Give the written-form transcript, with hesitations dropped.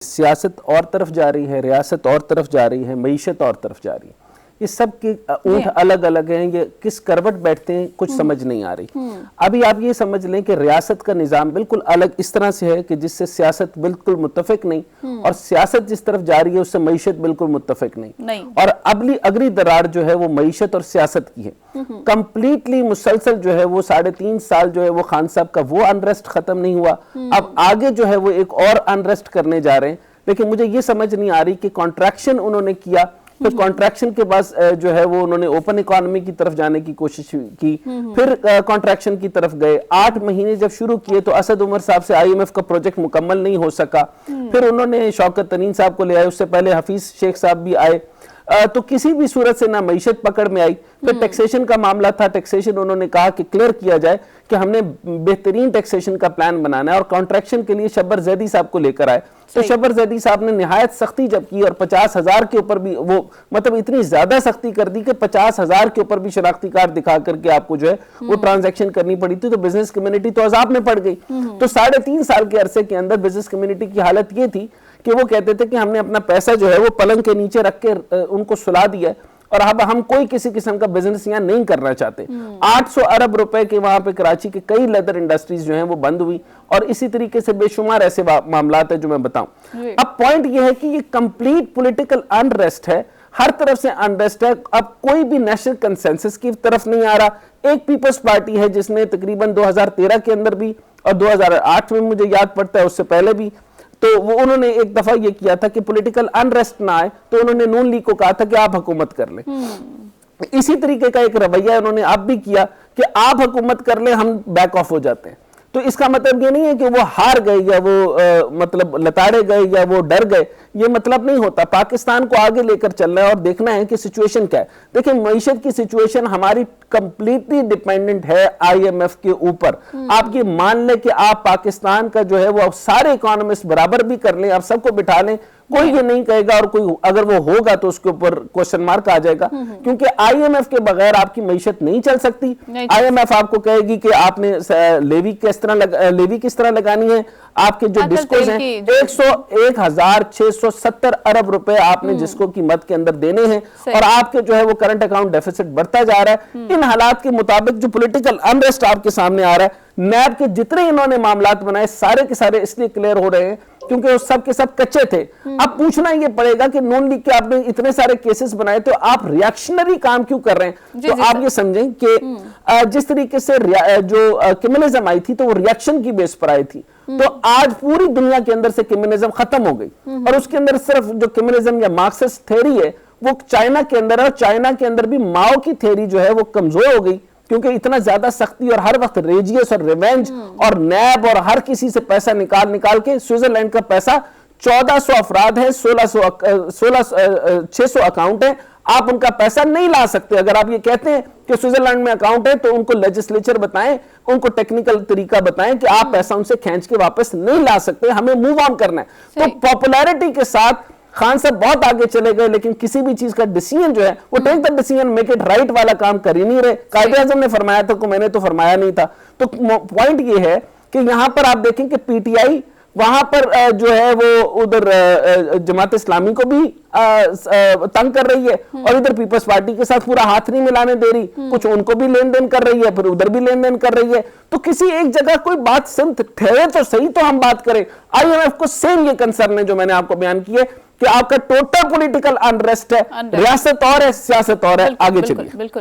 سیاست اور طرف جا رہی ہے، ریاست اور طرف جا رہی ہے، معیشت اور طرف جا رہی ہے. یہ سب کے اونٹ الگ الگ ہیں، یہ کس کروٹ بیٹھتے ہیں کچھ سمجھ نہیں آ رہی. ابھی آپ یہ سمجھ لیں کہ ریاست کا نظام بالکل الگ اس طرح سے ہے کہ جس سے سیاست بالکل متفق نہیں، اور سیاست جس طرف جا رہی ہے اس سے معیشت بالکل متفق نہیں. اور اگلی درار جو ہے وہ معیشت اور سیاست کی ہے. کمپلیٹلی مسلسل جو ہے وہ 3.5 سال جو ہے وہ خان صاحب کا وہ انریسٹ ختم نہیں ہوا. اب آگے جو ہے وہ ایک اور انریسٹ کرنے جا رہے ہیں. لیکن مجھے یہ سمجھ نہیں آ رہی کہ کانٹریکشن انہوں نے کیا، پھر کانٹریکشن کے بعد جو ہے وہ انہوں نے اوپن اکانومی کی طرف جانے کی کوشش کی، پھر کانٹریکشن کی طرف گئے. 8 مہینے جب شروع کیے تو اسد عمر صاحب سے IMF کا پروجیکٹ مکمل نہیں ہو سکا. پھر انہوں نے شوکت ترین صاحب کو لے آئے، اس سے پہلے حفیظ شیخ صاحب بھی آئے. تو کسی بھی صورت سے نہ معیشت پکڑ میں آئی. پھر ٹیکسیشن کا معاملہ تھا، ٹیکسیشن انہوں نے کہا کہ کلیئر کیا جائے کہ ہم نے بہترین ٹیکسیشن کا پلان بنانا ہے، اور کانٹریکشن کے لیے شبر زیدی صاحب کو لے کر آئے. تو شبر زیدی صاحب نے نہایت سختی جب کی، اور 50,000 کے اوپر بھی وہ مطلب اتنی زیادہ سختی کر دی کہ 50,000 کے اوپر بھی شناختی کارڈ دکھا کر کے آپ کو جو ہے وہ ٹرانزیکشن کرنی پڑی تھی. تو بزنس کمیونٹی تو عذاب میں پڑ گئی. تو 3.5 سال کے عرصے کے اندر بزنس کمیونٹی کی حالت یہ تھی کہ وہ کہتے تھے کہ ہم نے اپنا پیسہ جو ہے وہ پلنگ کے نیچے رکھ کے ان کو سلا دیا ہے، اور اب ہم کوئی کسی قسم کا بزنس یہاں نہیں کرنا چاہتے. 800 ارب روپے کے وہاں پہ کراچی کے کئی لیدر انڈسٹریز جو ہیں وہ بند ہوئی، اور اسی طریقے سے بے شمار ایسے معاملات ہیں جو میں بتاؤں. اب پوائنٹ یہ ہے کہ یہ کمپلیٹ پولیٹیکل انریسٹ ہے، ہر طرف سے انریسٹ ہے. اب کوئی بھی نیشنل کنسنسس کی طرف نہیں آ رہا. ایک پیپلز پارٹی ہے جس نے تقریباً 2013 کے اندر بھی، اور 2008 میں مجھے یاد پڑتا ہے اس سے پہلے بھی، تو وہ انہوں نے ایک دفعہ یہ کیا تھا کہ پولیٹیکل انریسٹ نہ آئے تو انہوں نے نون لیگ کو کہا تھا کہ آپ حکومت کر لیں. اسی طریقے کا ایک رویہ انہوں نے اب بھی کیا کہ آپ حکومت کر لیں، ہم بیک آف ہو جاتے ہیں. تو اس کا مطلب یہ نہیں ہے کہ وہ ہار گئے یا وہ مطلب لتاڑے گئے یا وہ ڈر گئے، یہ مطلب نہیں ہوتا. پاکستان کو آگے لے کر چلنا ہے اور دیکھنا ہے کہ سچویشن کیا ہے. دیکھیں معیشت کی سچویشن ہماری کمپلیٹلی ڈیپینڈنٹ ہے IMF کے اوپر. آپ یہ مان لیں کہ آپ پاکستان کا جو ہے وہ سارے اکانومسٹ برابر بھی کر لیں، آپ سب کو بٹھا لیں، کوئی یہ نہیں کہے گا، اور کوئی اگر وہ ہوگا تو اس کے اوپر کوشچن مارک آ جائے گا. کیونکہ IMF کے بغیر آپ کی معیشت نہیں چل سکتی. IMF آپ کو کہے گی کہ آپ نے لیوی کس طرح لگانی ہے. آپ کے جو ڈسکوز ہیں 1,670 ارب روپے آپ نے جسکو کی مد کے اندر دینے ہیں، اور آپ کے جو ہے وہ کرنٹ اکاؤنٹ ڈیفیسٹ بڑھتا جا رہا ہے. ان حالات کے مطابق جو پولیٹیکل انریسٹ آپ کے سامنے آ رہا ہے، نیب کے جتنے انہوں نے معاملات بنائے سارے کے سارے اس لیے کلیئر ہو رہے ہیں کیونکہ وہ سب کے سب کچے تھے. اب پوچھنا یہ پڑے گا کہ نون لیگ کے آپ نے اتنے سارے کیسز بنائے تو آپ ریاکشنری کام کیوں کر رہے ہیں. تو آپ یہ سمجھیں کہ جس طریقے سے جو کمیونزم آئی تھی تو وہ ریاکشن کی بیس پر آئی تھی. تو آج پوری دنیا کے اندر سے کمیونزم ختم ہو گئی، اور اس کے اندر صرف جو کمیونزم یا مارکسسٹ تھیوری ہے وہ چائنا کے اندر ہے، اور چائنا کے اندر بھی ماؤ کی تھیوری جو ہے وہ کمزور ہو گئی، کیونکہ اتنا زیادہ سختی اور ہر وقت ریجیس اور ریونج اور نیب اور ہر کسی سے پیسہ نکال کے. سوئٹزرلینڈ کا پیسہ 1400 افراد ہیں، 600 اکاؤنٹ ہیں، آپ ان کا پیسہ نہیں لا سکتے. اگر آپ یہ کہتے ہیں کہ سوئٹزرلینڈ میں اکاؤنٹ ہے تو ان کو لیجسلیچر بتائیں، ان کو ٹیکنیکل طریقہ بتائیں کہ آپ پیسہ ان سے کھینچ کے واپس نہیں لا سکتے، ہمیں موو آن کرنا ہے. تو پاپولیرٹی کے ساتھ خان صاحب بہت آگے چلے گئے، لیکن کسی بھی چیز کا ڈیسیژن جو ہے وہ ٹیک دا ڈیسیژن میک اٹ رائٹ والا کام کر ہی نہیں رہے. قائد اعظم نے فرمایا تھا کہ میں نے تو فرمایا نہیں تھا. تو پوائنٹ یہ ہے کہ یہاں پر آپ دیکھیں کہ PTI وہاں پر جو ہے وہ ادھر جماعت اسلامی کو بھی تنگ کر رہی ہے، اور ادھر پیپلز پارٹی کے ساتھ پورا ہاتھ نہیں ملانے دے رہی. کچھ ان کو بھی لین دین کر رہی ہے، پھر ادھر بھی لین دین کر رہی ہے. تو کسی ایک جگہ کوئی بات سمت ٹھہرے تو صحیح تو ہم بات کریں. IMF کو سیم یہ کنسرن ہے جو میں نے آپ کو بیان کی ہے کہ آپ کا ٹوٹل پولیٹیکل انریسٹ ہے، ریاست اور ہے، سیاست اور ہے. آگے چلیے.